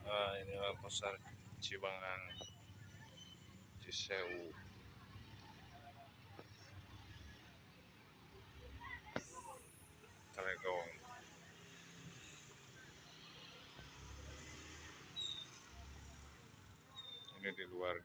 Inilah pasar Cibangan Cisewu. Telegong. Ini di luar.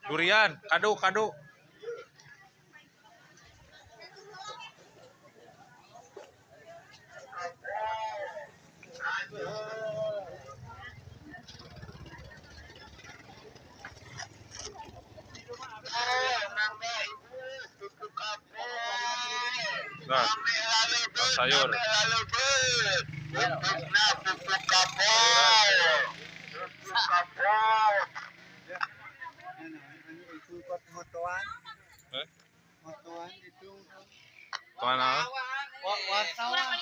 Durian, kado. Nah, sayur. Motoan itu Mana? wartawan.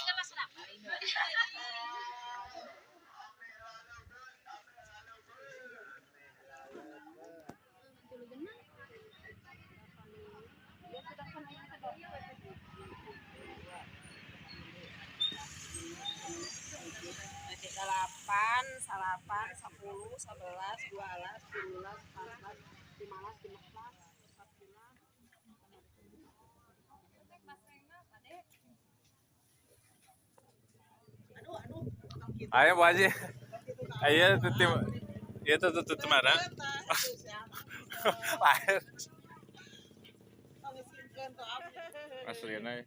Delapan, salapan, 10, 11, 12, 13, 14, 15, 16, 14. Ayo Bu Haji. Ayo tutup. Itu tutup mana? Air. Aslinya.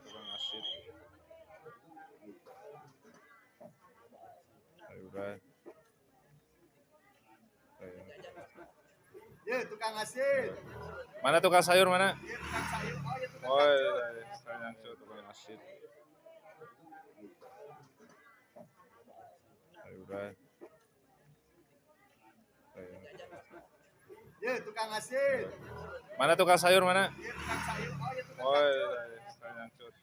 Tukang asin. Ayo guys. Ya, tukang asin. Mana tukang sayur mana? Ya, tukang sayur. Oh, ya tukang Oh, sayur. saya tukang asin. Ayo guys. Ya, tukang asin. Mana tukang sayur mana? Ya, tukang sayur. Oh, ya tukang Oh, sayur. saya cut.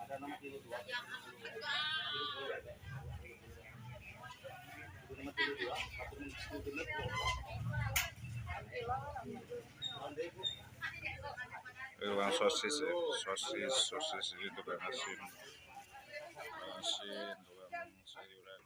Ada nomor 32. Tukang sosis ya, sosis itu tukang asin, tukang sayuran.